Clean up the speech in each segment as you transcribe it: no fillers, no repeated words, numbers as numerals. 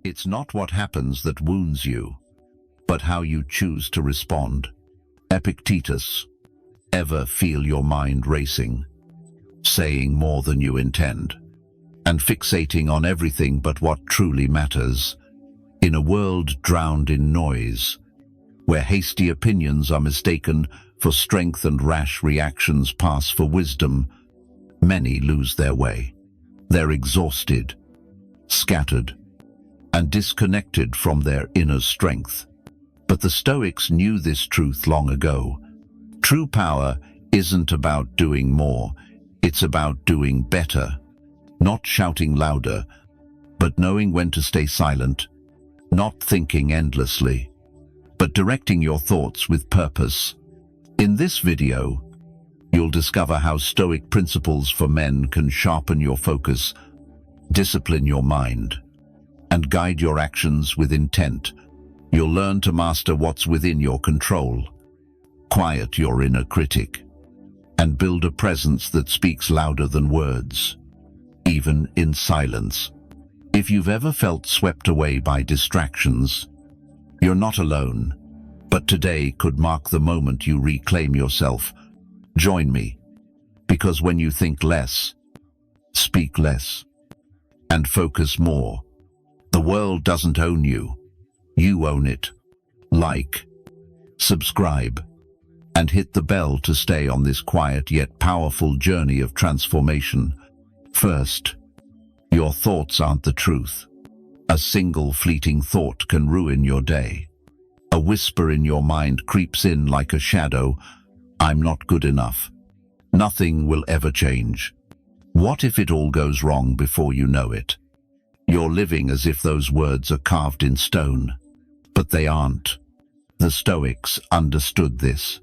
It's not what happens that wounds you, but how you choose to respond. Epictetus. Ever feel your mind racing, saying more than you intend, and fixating on everything but what truly matters? In a world drowned in noise, where hasty opinions are mistaken for strength and rash reactions pass for wisdom, many lose their way. They're exhausted, scattered, and disconnected from their inner strength. But the Stoics knew this truth long ago. True power isn't about doing more, it's about doing better. Not shouting louder, but knowing when to stay silent. Not thinking endlessly, but directing your thoughts with purpose. In this video, you'll discover how Stoic principles for men can sharpen your focus, discipline your mind, and guide your actions with intent. You'll learn to master what's within your control, quiet your inner critic, and build a presence that speaks louder than words, even in silence. If you've ever felt swept away by distractions, you're not alone. But today could mark the moment you reclaim yourself. Join me, because when you think less, speak less, and focus more, the world doesn't own you. You own it. Like, subscribe, and hit the bell to stay on this quiet yet powerful journey of transformation. First, your thoughts aren't the truth. A single fleeting thought can ruin your day. A whisper in your mind creeps in like a shadow. I'm not good enough. Nothing will ever change. What if it all goes wrong before you know it? You're living as if those words are carved in stone. But they aren't. The Stoics understood this.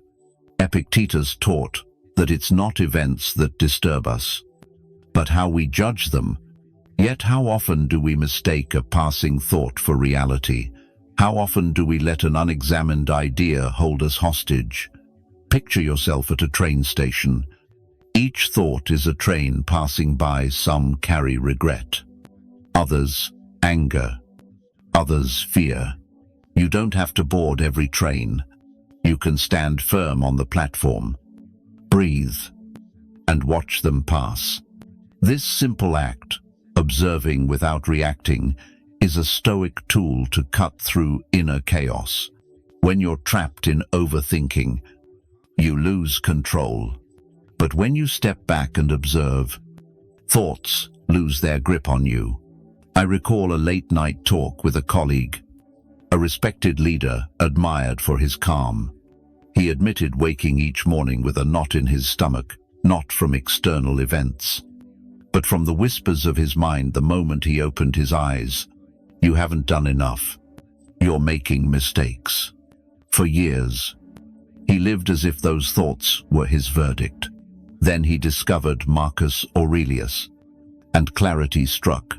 Epictetus taught that it's not events that disturb us, but how we judge them. Yet how often do we mistake a passing thought for reality? How often do we let an unexamined idea hold us hostage? Picture yourself at a train station. Each thought is a train passing by. Some carry regret, others anger, others fear. You don't have to board every train. You can stand firm on the platform, breathe, and watch them pass. This simple act, observing without reacting, is a Stoic tool to cut through inner chaos. When you're trapped in overthinking, you lose control. But when you step back and observe, thoughts lose their grip on you. I recall a late-night talk with a colleague, a respected leader admired for his calm. He admitted waking each morning with a knot in his stomach, not from external events, but from the whispers of his mind the moment he opened his eyes. You haven't done enough. You're making mistakes. For years, he lived as if those thoughts were his verdict. Then he discovered Marcus Aurelius, and clarity struck.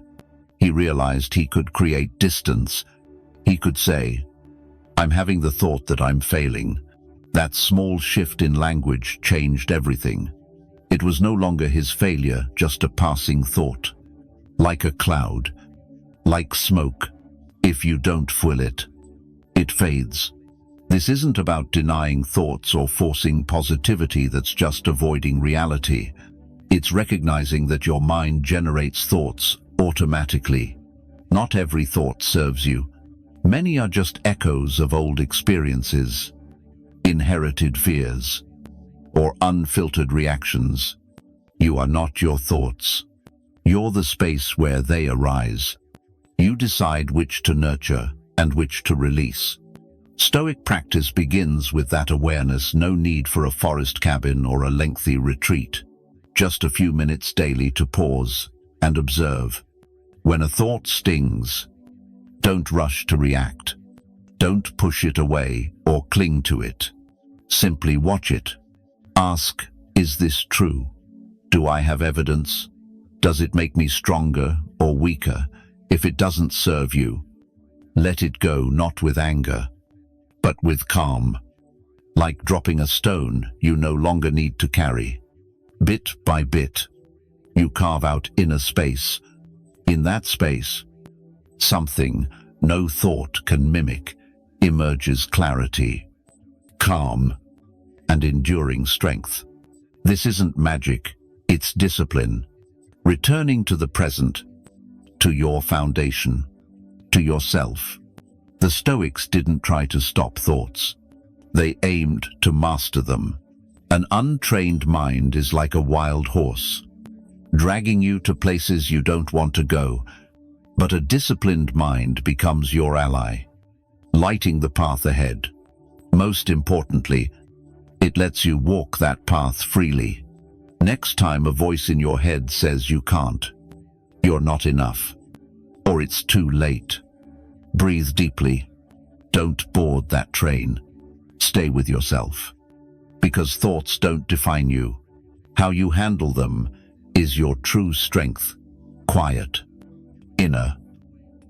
He realized he could create distance. He could say, "I'm having the thought that I'm failing." That small shift in language changed everything. It was no longer his failure, just a passing thought. Like a cloud, like smoke, if you don't fuel it, it fades. This isn't about denying thoughts or forcing positivity that's just avoiding reality. It's recognizing that your mind generates thoughts automatically. Not every thought serves you. Many are just echoes of old experiences, inherited fears, or unfiltered reactions. You are not your thoughts. You're the space where they arise. You decide which to nurture and which to release. Stoic practice begins with that awareness. No need for a forest cabin or a lengthy retreat. Just a few minutes daily to pause and observe. When a thought stings, don't rush to react. Don't push it away or cling to it. Simply watch it. Ask, is this true? Do I have evidence? Does it make me stronger or weaker? If it doesn't serve you, let it go, not with anger, but with calm. Like dropping a stone you no longer need to carry. Bit by bit, you carve out inner space. In that space, Something no thought can mimic emerges clarity, calm, and enduring strength. This isn't magic, it's discipline. Returning to the present, to your foundation, to yourself. The Stoics didn't try to stop thoughts. They aimed to master them. An untrained mind is like a wild horse, dragging you to places you don't want to go, but a disciplined mind becomes your ally, lighting the path ahead. Most importantly, it lets you walk that path freely. Next time a voice in your head says you can't, you're not enough, or it's too late, breathe deeply. Don't board that train. Stay with yourself. Because thoughts don't define you. How you handle them is your true strength. Quiet, inner,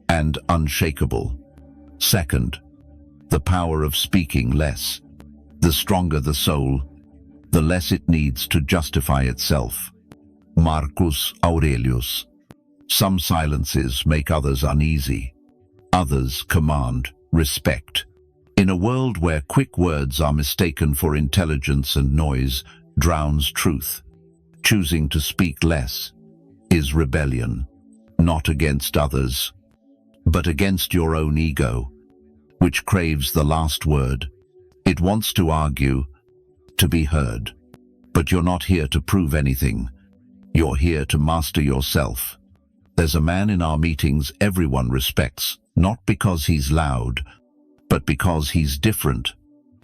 and unshakable. Second, the power of speaking less. The stronger the soul, the less it needs to justify itself. Marcus Aurelius. Some silences make others uneasy. Others command respect. In a world where quick words are mistaken for intelligence and noise drowns truth, choosing to speak less is rebellion, not against others, but against your own ego, which craves the last word. It wants to argue, to be heard. But you're not here to prove anything. You're here to master yourself. There's a man in our meetings everyone respects, not because he's loud, but because he's different.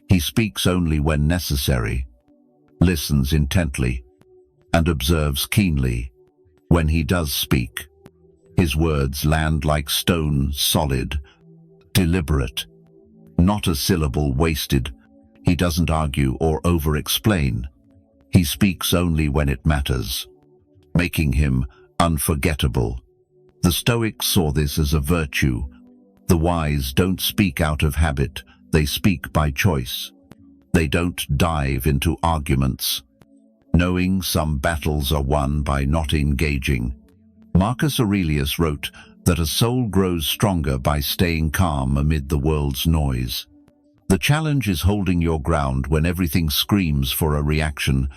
He speaks only when necessary, listens intently, and observes keenly. When he does speak, his words land like stone, solid, deliberate, not a syllable wasted. He doesn't argue or over-explain. He speaks only when it matters, making him unforgettable. The Stoics saw this as a virtue. The wise don't speak out of habit, they speak by choice. They don't dive into arguments, knowing some battles are won by not engaging. Marcus Aurelius wrote that a soul grows stronger by staying calm amid the world's noise. The challenge is holding your ground when everything screams for a reaction.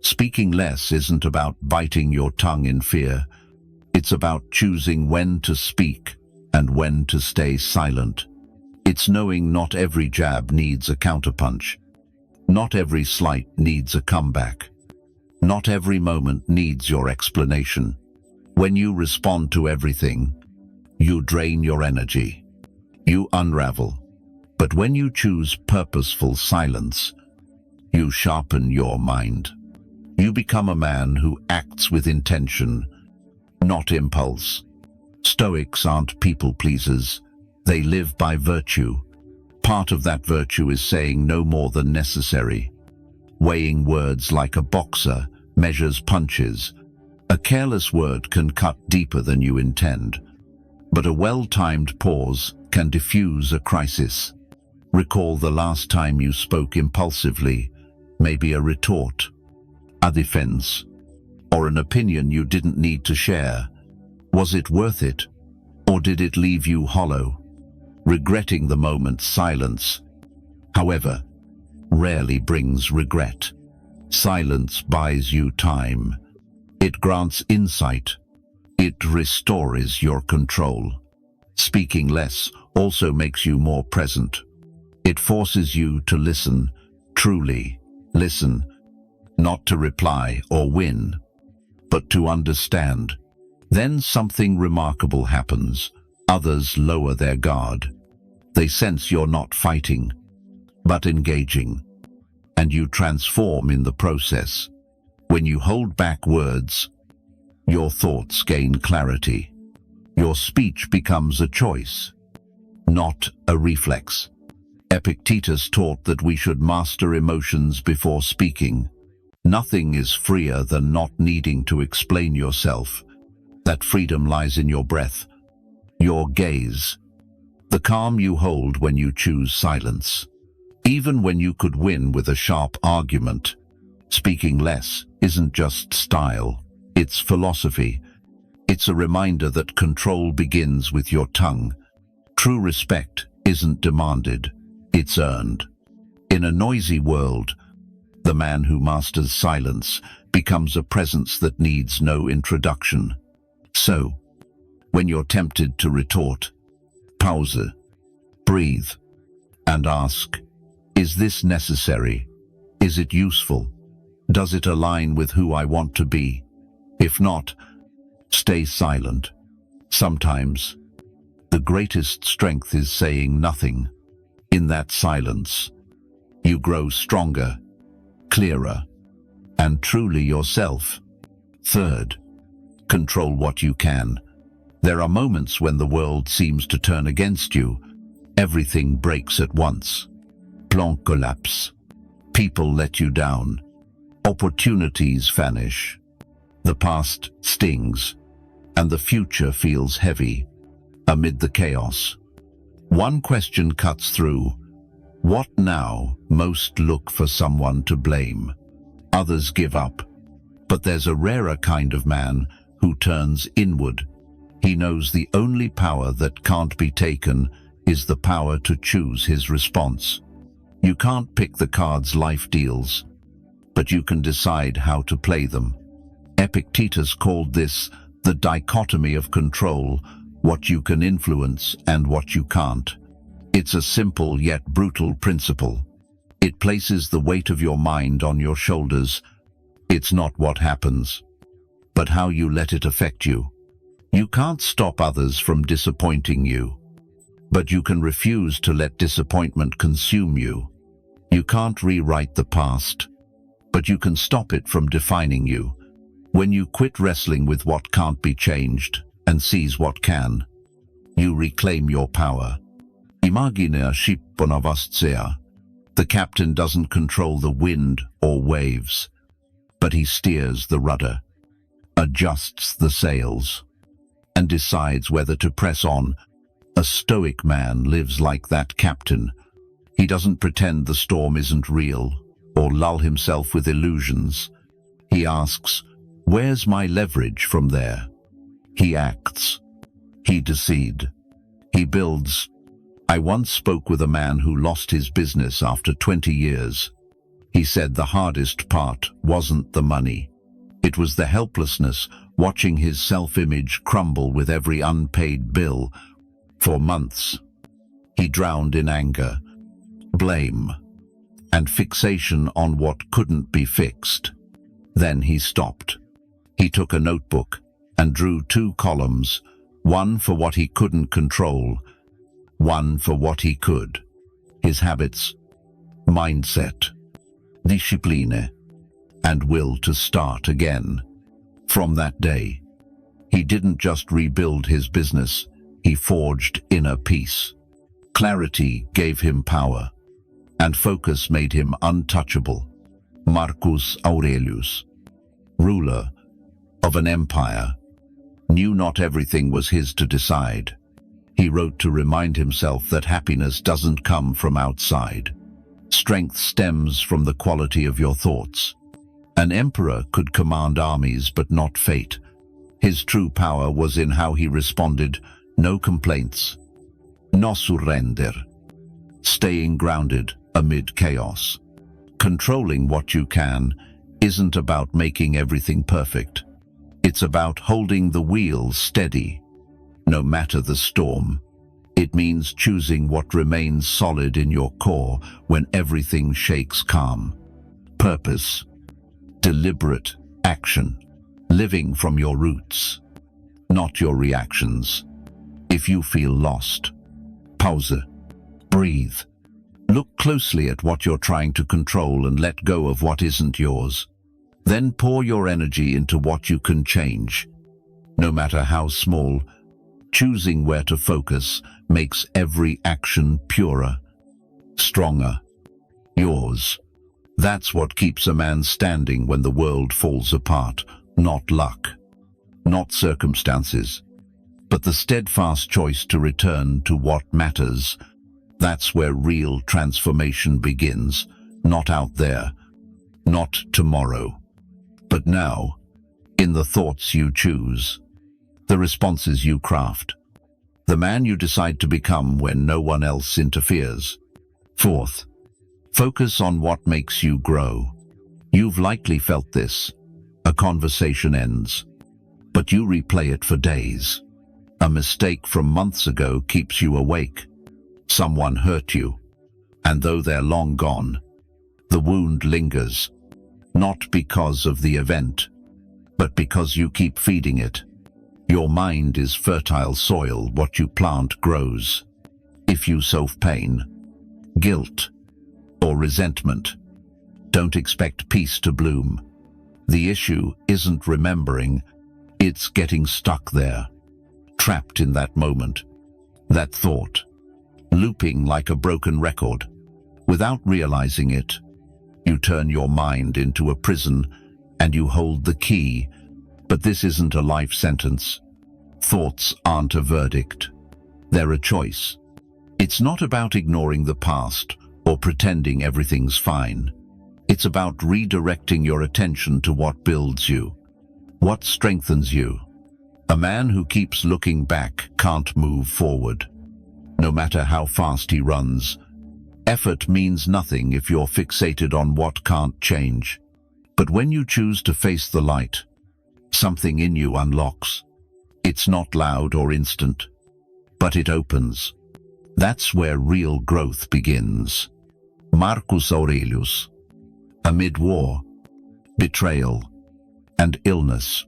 Speaking less isn't about biting your tongue in fear. It's about choosing when to speak and when to stay silent. It's knowing not every jab needs a counterpunch. Not every slight needs a comeback. Not every moment needs your explanation. When you respond to everything, you drain your energy. You unravel. But when you choose purposeful silence, you sharpen your mind. You become a man who acts with intention, not impulse. Stoics aren't people pleasers. They live by virtue. Part of that virtue is saying no more than necessary. Weighing words like a boxer measures punches. A careless word can cut deeper than you intend, but a well-timed pause can diffuse a crisis. Recall the last time you spoke impulsively, maybe a retort, a defense, or an opinion you didn't need to share. Was it worth it, or did it leave you hollow, regretting the moment's silence? However, rarely brings regret. Silence buys you time. It grants insight. It restores your control. Speaking less also makes you more present. It forces you to listen, truly listen, not to reply or win, but to understand. Then something remarkable happens. Others lower their guard. They sense you're not fighting, but engaging, and you transform in the process. When you hold back words, your thoughts gain clarity. Your speech becomes a choice, not a reflex. Epictetus taught that we should master emotions before speaking. Nothing is freer than not needing to explain yourself. That freedom lies in your breath, your gaze, the calm you hold when you choose silence. Even when you could win with a sharp argument, speaking less isn't just style, it's philosophy. It's a reminder that control begins with your tongue. True respect isn't demanded, it's earned. In a noisy world, the man who masters silence becomes a presence that needs no introduction. So, when you're tempted to retort, pause, breathe, and ask, is this necessary? Is it useful? Does it align with who I want to be? If not, stay silent. Sometimes, the greatest strength is saying nothing. In that silence, you grow stronger, clearer, and truly yourself. Third, control what you can. There are moments when the world seems to turn against you. Everything breaks at once. Plan collapse. People let you down. Opportunities vanish. The past stings, and the future feels heavy. Amid the chaos, one question cuts through. What now? Most look for someone to blame. Others give up. But there's a rarer kind of man who turns inward. He knows the only power that can't be taken is the power to choose his response. You can't pick the cards life deals, but you can decide how to play them. Epictetus called this the dichotomy of control, what you can influence and what you can't. It's a simple yet brutal principle. It places the weight of your mind on your shoulders. It's not what happens, but how you let it affect you. You can't stop others from disappointing you, but you can refuse to let disappointment consume you. You can't rewrite the past, but you can stop it from defining you. When you quit wrestling with what can't be changed and seize what can, you reclaim your power. Imagine a ship on a vast sea. The captain doesn't control the wind or waves, but he steers the rudder, adjusts the sails, and decides whether to press on. A Stoic man lives like that captain. He doesn't pretend the storm isn't real or lull himself with illusions. He asks, where's my leverage from there? He acts. He decides. He builds. I once spoke with a man who lost his business after 20 years. He said the hardest part wasn't the money. It was the helplessness, watching his self-image crumble with every unpaid bill. For months, he drowned in anger, blame, and fixation on what couldn't be fixed. Then he stopped. He took a notebook and drew 2 columns, one for what he couldn't control, one for what he could. His habits, mindset, discipline, and will to start again. From that day, he didn't just rebuild his business, he forged inner peace. Clarity gave him power, and focus made him untouchable. Marcus Aurelius, ruler of an empire, knew not everything was his to decide. He wrote to remind himself that happiness doesn't come from outside. Strength stems from the quality of your thoughts. An emperor could command armies but not fate. His true power was in how he responded. No complaints. No surrender. Staying grounded amid chaos. Controlling what you can isn't about making everything perfect. It's about holding the wheel steady, no matter the storm. It means choosing what remains solid in your core when everything shakes. Calm. Purpose. Deliberate action. Living from your roots, not your reactions. If you feel lost, pause. Breathe. Look closely at what you're trying to control and let go of what isn't yours. Then pour your energy into what you can change. No matter how small, choosing where to focus makes every action purer, stronger, yours. That's what keeps a man standing when the world falls apart. Not luck, not circumstances, but the steadfast choice to return to what matters. That's where real transformation begins. Not out there, not tomorrow, but now, in the thoughts you choose. The responses you craft. The man you decide to become when no one else interferes. Fourth, focus on what makes you grow. You've likely felt this. A conversation ends, but you replay it for days. A mistake from months ago keeps you awake. Someone hurt you, and though they're long gone, the wound lingers, not because of the event, but because you keep feeding it. Your mind is fertile soil. What you plant grows. If you sow pain, guilt, or resentment, don't expect peace to bloom. The issue isn't remembering, it's getting stuck there, trapped in that moment, that thought, looping like a broken record. Without realizing it, you turn your mind into a prison and you hold the key. But this isn't a life sentence. Thoughts aren't a verdict. They're a choice. It's not about ignoring the past or pretending everything's fine. It's about redirecting your attention to what builds you, what strengthens you. A man who keeps looking back can't move forward. No matter how fast he runs, effort means nothing if you're fixated on what can't change. But when you choose to face the light, something in you unlocks. It's not loud or instant, but it opens. That's where real growth begins. Marcus Aurelius. Amid war, betrayal, and illness,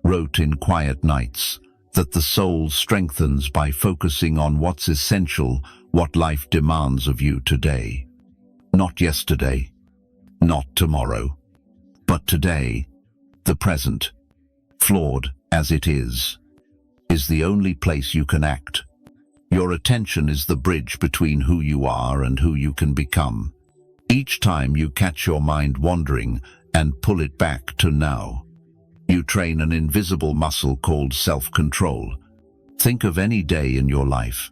wrote in quiet nights that the soul strengthens by focusing on what's essential, what life demands of you today. Not yesterday, not tomorrow, but today, the present, flawed as it is the only place you can act. Your attention is the bridge between who you are and who you can become. Each time you catch your mind wandering and pull it back to now, you train an invisible muscle called self-control. Think of any day in your life.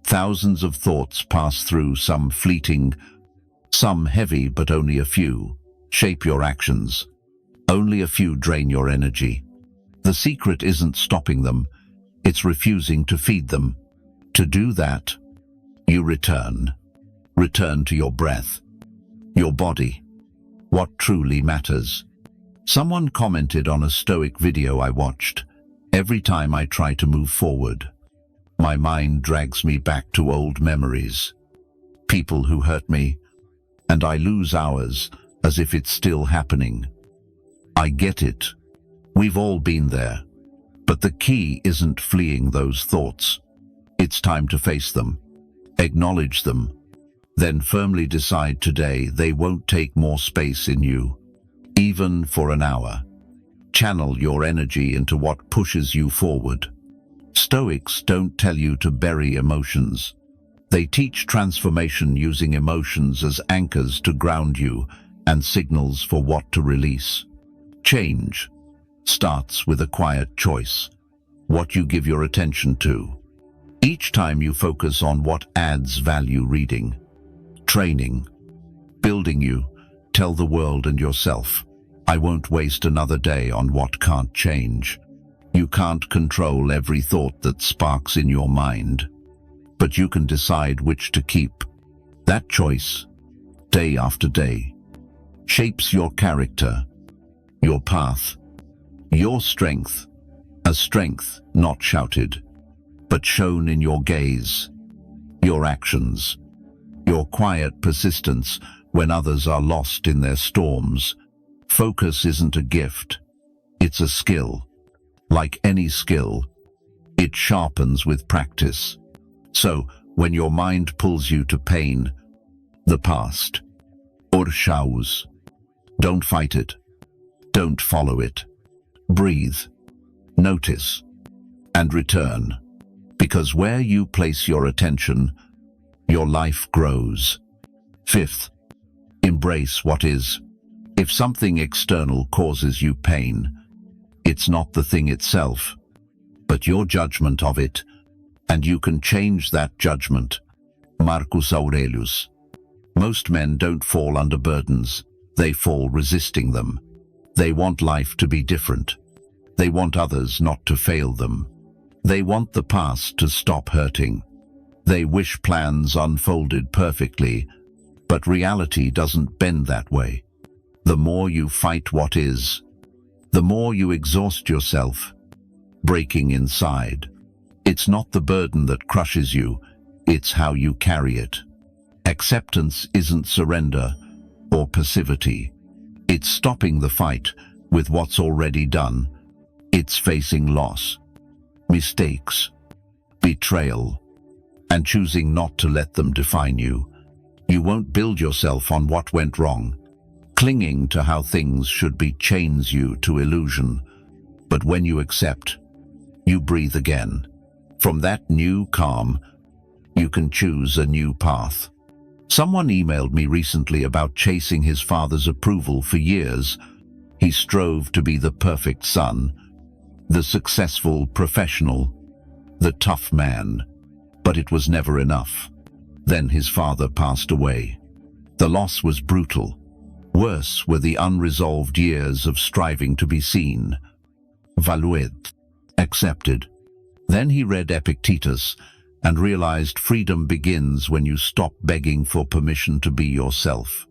Thousands of thoughts pass through, some fleeting, some heavy, but only a few shape your actions. Only a few drain your energy. The secret isn't stopping them, it's refusing to feed them. To do that, you return to your breath, your body, what truly matters. Someone commented on a Stoic video I watched. Every time I try to move forward, my mind drags me back to old memories, people who hurt me, and I lose hours as if it's still happening. I get it. We've all been there. But the key isn't fleeing those thoughts. It's time to face them, acknowledge them, then firmly decide today they won't take more space in you, even for an hour. Channel your energy into what pushes you forward. Stoics don't tell you to bury emotions. They teach transformation using emotions as anchors to ground you and signals for what to release. Change starts with a quiet choice, what you give your attention to. Each time you focus on what adds value, reading, training, building you, tell the world and yourself, I won't waste another day on what can't change. You can't control every thought that sparks in your mind, but you can decide which to keep. That choice, day after day, shapes your character, your path, your strength, a strength not shouted, but shown in your gaze, your actions, your quiet persistence when others are lost in their storms. Focus isn't a gift, it's a skill. Like any skill, it sharpens with practice. So, when your mind pulls you to pain, the past, or chaos, don't fight it. Don't follow it. Breathe, notice, and return. Because where you place your attention, your life grows. Fifth, embrace what is. If something external causes you pain, it's not the thing itself, but your judgment of it, and you can change that judgment. Marcus Aurelius. Most men don't fall under burdens, they fall resisting them. They want life to be different. They want others not to fail them. They want the past to stop hurting. They wish plans unfolded perfectly, but reality doesn't bend that way. The more you fight what is, the more you exhaust yourself, breaking inside. It's not the burden that crushes you, it's how you carry it. Acceptance isn't surrender or passivity. It's stopping the fight with what's already done. It's facing loss, mistakes, betrayal, and choosing not to let them define you. You won't build yourself on what went wrong. Clinging to how things should be chains you to illusion. But when you accept, you breathe again. From that new calm, you can choose a new path. Someone emailed me recently about chasing his father's approval for years. He strove to be the perfect son, the successful professional, the tough man, but it was never enough. Then his father passed away. The loss was brutal. Worse were the unresolved years of striving to be seen, valued, accepted. Then he read Epictetus and realized freedom begins when you stop begging for permission to be yourself.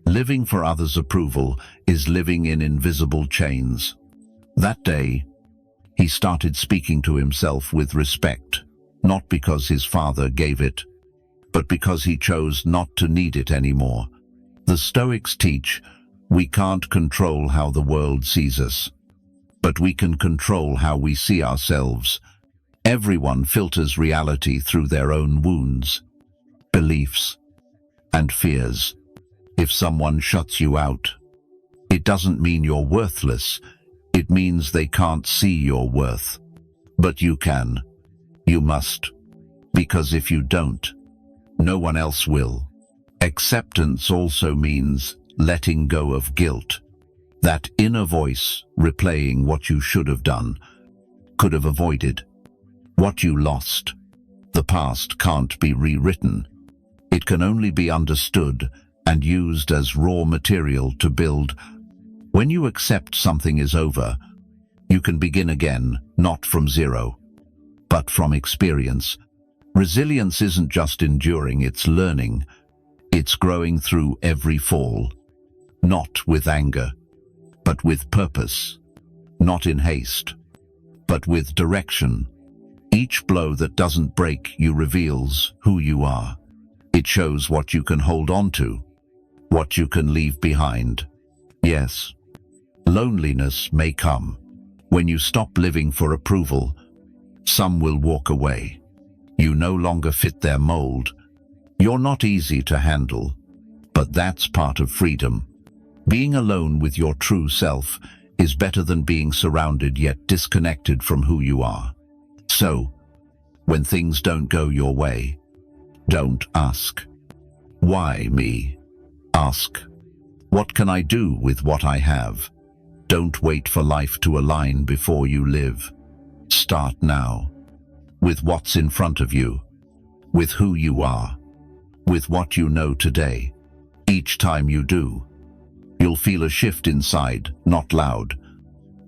Living for others' approval is living in invisible chains. That day, he started speaking to himself with respect, not because his father gave it, but because he chose not to need it anymore. The Stoics teach we can't control how the world sees us, but we can control how we see ourselves. Everyone filters reality through their own wounds, beliefs, and fears. If someone shuts you out, it doesn't mean you're worthless. It means they can't see your worth. But you can. You must. Because if you don't, no one else will. Acceptance also means letting go of guilt. That inner voice replaying what you should have done, could have avoided, what you lost. The past can't be rewritten. It can only be understood and used as raw material to build. When you accept something is over, you can begin again, not from zero, but from experience. Resilience isn't just enduring, it's learning. It's growing through every fall, not with anger, but with purpose, not in haste, but with direction. Each blow that doesn't break you reveals who you are. It shows what you can hold on to, what you can leave behind. Yes, loneliness may come. When you stop living for approval, some will walk away. You no longer fit their mold. You're not easy to handle, but that's part of freedom. Being alone with your true self is better than being surrounded yet disconnected from who you are. So, when things don't go your way, don't ask, "Why me?" Ask, "What can I do with what I have?" Don't wait for life to align before you live. Start now, with what's in front of you, with who you are, with what you know today. Each time you do, you'll feel a shift inside, not loud,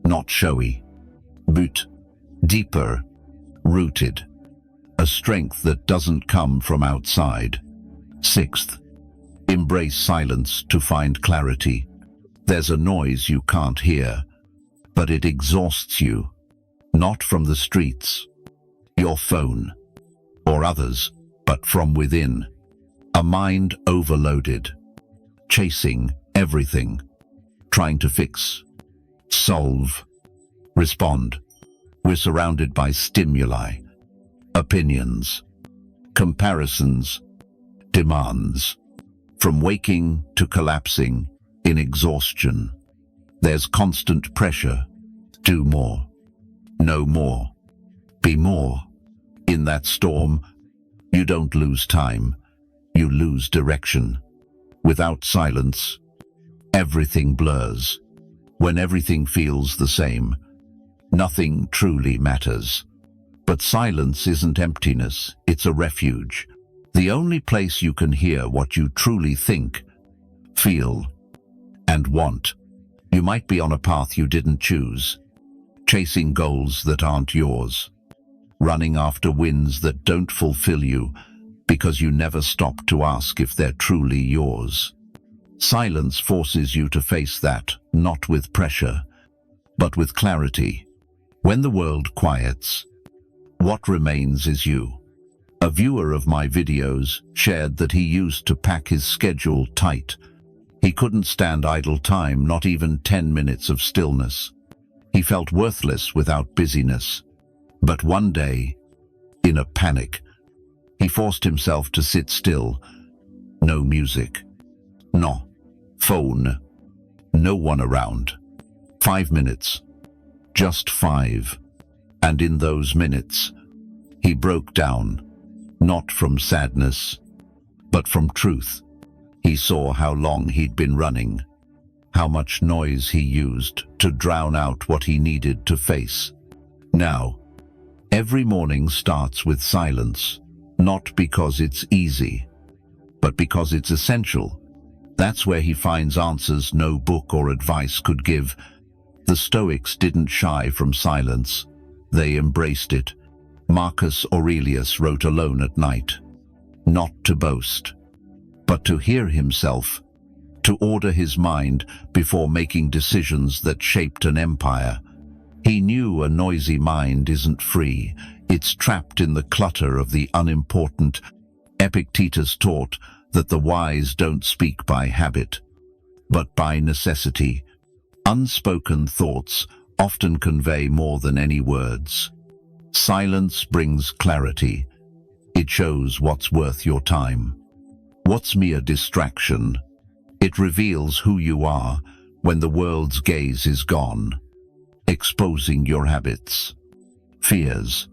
not showy, but deeper, rooted. A strength that doesn't come from outside. Sixth, embrace silence to find clarity. There's a noise you can't hear, but it exhausts you. Not from the streets, your phone, or others, but from within. A mind overloaded, chasing everything, trying to fix, solve, respond. We're surrounded by stimuli, opinions, comparisons, demands. From waking to collapsing in exhaustion, there's constant pressure. Do more, know more, be more. In that storm, you don't lose time, you lose direction. Without silence, everything blurs. When everything feels the same, nothing truly matters. But silence isn't emptiness, it's a refuge. The only place you can hear what you truly think, feel, and want. You might be on a path you didn't choose, chasing goals that aren't yours, running after wins that don't fulfill you because you never stop to ask if they're truly yours. Silence forces you to face that, not with pressure, but with clarity. When the world quiets, what remains is you. A viewer of my videos shared that he used to pack his schedule tight. He couldn't stand idle time, not even 10 minutes of stillness. He felt worthless without busyness. But one day, in a panic, he forced himself to sit still. No music. No phone. No one around. 5 minutes. Just 5. And in those minutes, he broke down. Not from sadness, but from truth. He saw how long he'd been running, how much noise he used to drown out what he needed to face. Now, every morning starts with silence, not because it's easy, but because it's essential. That's where he finds answers no book or advice could give. The Stoics didn't shy from silence. They embraced it. Marcus Aurelius wrote alone at night, not to boast, but to hear himself, to order his mind before making decisions that shaped an empire. He knew a noisy mind isn't free, it's trapped in the clutter of the unimportant. Epictetus taught that the wise don't speak by habit, but by necessity. Unspoken thoughts often convey more than any words. Silence brings clarity. It shows what's worth your time, what's mere distraction. It reveals who you are when the world's gaze is gone, exposing your habits, fears,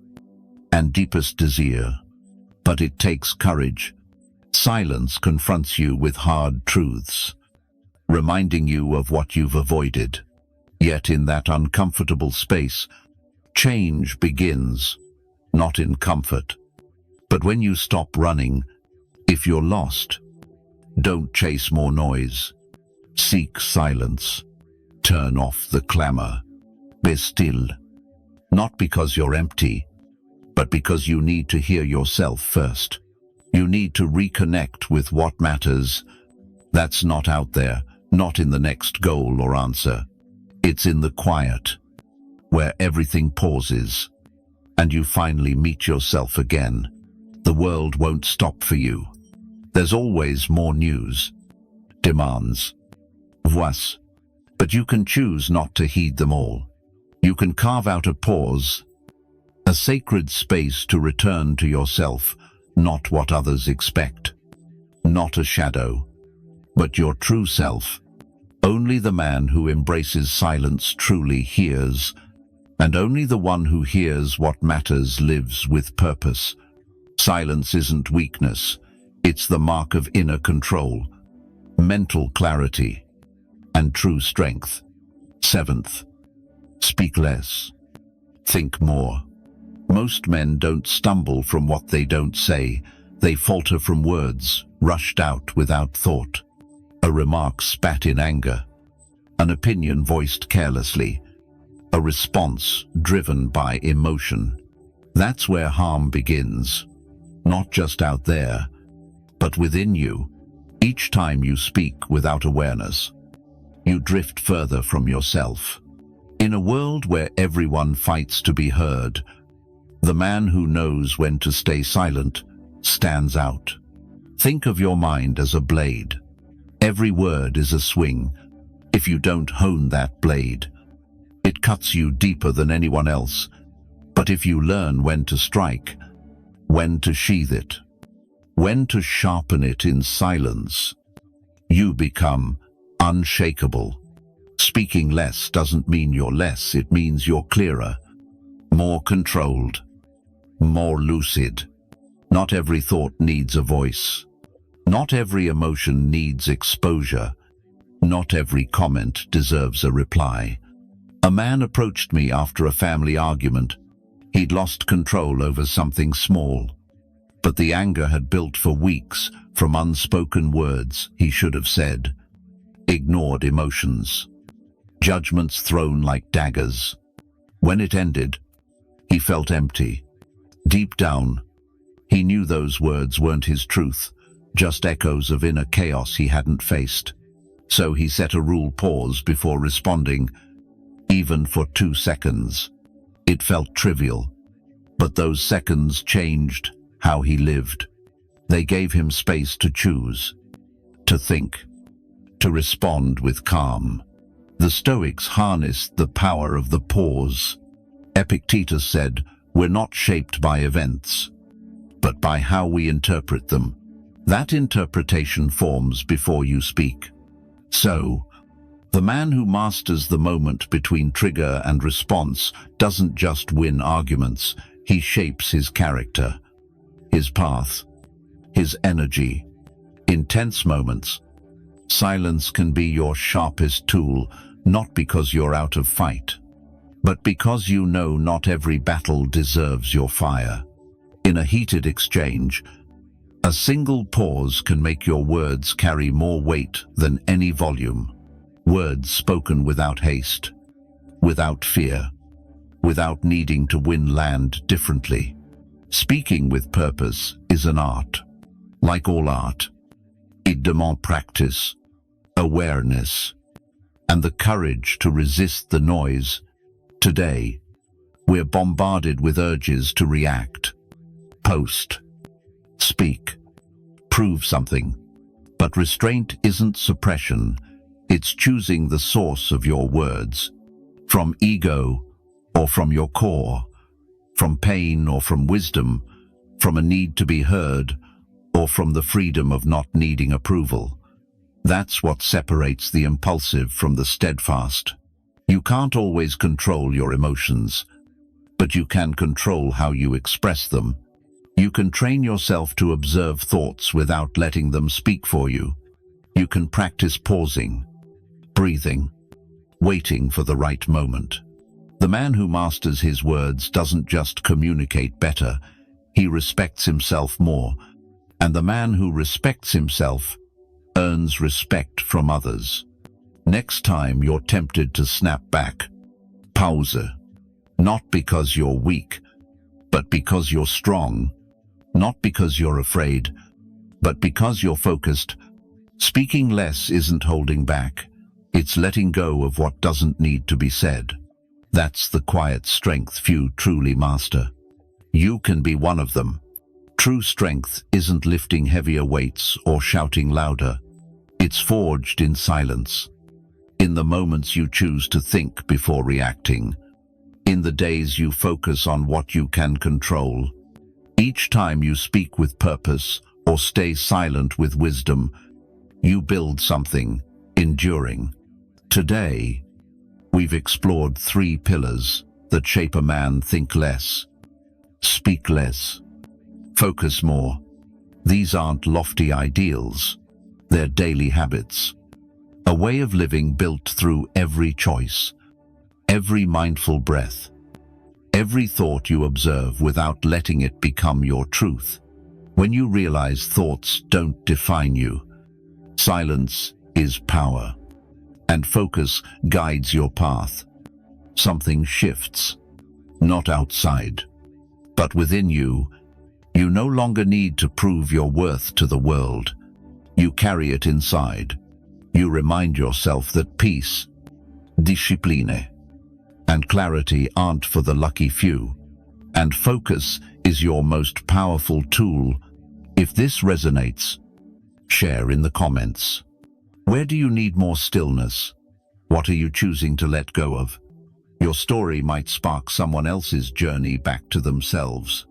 and deepest desire. But it takes courage. Silence confronts you with hard truths, reminding you of what you've avoided. Yet in that uncomfortable space, change begins, not in comfort, but when you stop running. If you're lost, don't chase more noise. Seek silence. Turn off the clamor. Be still. Not because you're empty, but because you need to hear yourself first. You need to reconnect with what matters. That's not out there, not in the next goal or answer. It's in the quiet, where everything pauses, and you finally meet yourself again. The world won't stop for you. There's always more news, demands, voices, but you can choose not to heed them all. You can carve out a pause, a sacred space to return to yourself, not what others expect, not a shadow, but your true self. Only the man who embraces silence truly hears, and only the one who hears what matters lives with purpose. Silence isn't weakness, it's the mark of inner control, mental clarity, and true strength. 7th, speak less, think more. Most men don't stumble from what they don't say, they falter from words rushed out without thought. A remark spat in anger, an opinion voiced carelessly, a response driven by emotion. That's where harm begins, not just out there, but within you. Each time you speak without awareness, you drift further from yourself. In a world where everyone fights to be heard, the man who knows when to stay silent stands out. Think of your mind as a blade. Every word is a swing. If you don't hone that blade, it cuts you deeper than anyone else. But if you learn when to strike, when to sheathe it, when to sharpen it in silence, you become unshakable. Speaking less doesn't mean you're less, it means you're clearer, more controlled, more lucid. Not every thought needs a voice. Not every emotion needs exposure. Not every comment deserves a reply. A man approached me after a family argument. He'd lost control over something small, but the anger had built for weeks from unspoken words he should have said, ignored emotions, judgments thrown like daggers. When it ended, he felt empty. Deep down, he knew those words weren't his truth, just echoes of inner chaos he hadn't faced. So he set a rule: pause before responding, even for 2 seconds. It felt trivial, but those seconds changed how he lived. They gave him space to choose, to think, to respond with calm. The Stoics harnessed the power of the pause. Epictetus said, "We're not shaped by events, but by how we interpret them. That interpretation forms before you speak." So, the man who masters the moment between trigger and response doesn't just win arguments, he shapes his character, his path, his energy. In tense moments, silence can be your sharpest tool, not because you're out of fight, but because you know not every battle deserves your fire. In a heated exchange, a single pause can make your words carry more weight than any volume. Words spoken without haste, without fear, without needing to win land differently. Speaking with purpose is an art. Like all art, it demands practice, awareness, and the courage to resist the noise. Today, we're bombarded with urges to react, post, speak, prove something. But restraint isn't suppression, it's choosing the source of your words. From ego or from your core, from pain or from wisdom, from a need to be heard or from the freedom of not needing approval. That's what separates the impulsive from the steadfast. You can't always control your emotions, but you can control how you express them. You can train yourself to observe thoughts without letting them speak for you. You can practice pausing, breathing, waiting for the right moment. The man who masters his words doesn't just communicate better, he respects himself more. And the man who respects himself earns respect from others. Next time you're tempted to snap back, pause. Not because you're weak, but because you're strong. Not because you're afraid, but because you're focused. Speaking less isn't holding back. It's letting go of what doesn't need to be said. That's the quiet strength few truly master. You can be one of them. True strength isn't lifting heavier weights or shouting louder. It's forged in silence, in the moments you choose to think before reacting, in the days you focus on what you can control. Each time you speak with purpose or stay silent with wisdom, you build something enduring. Today, we've explored 3 pillars that shape a man: think less, speak less, focus more. These aren't lofty ideals, they're daily habits. A way of living built through every choice, every mindful breath, every thought you observe without letting it become your truth. When you realize thoughts don't define you, silence is power, and focus guides your path. Something shifts, not outside, but within you. You no longer need to prove your worth to the world. You carry it inside. You remind yourself that peace, discipline, and clarity aren't for the lucky few, and focus is your most powerful tool. If this resonates, share in the comments. Where do you need more stillness? What are you choosing to let go of? Your story might spark someone else's journey back to themselves.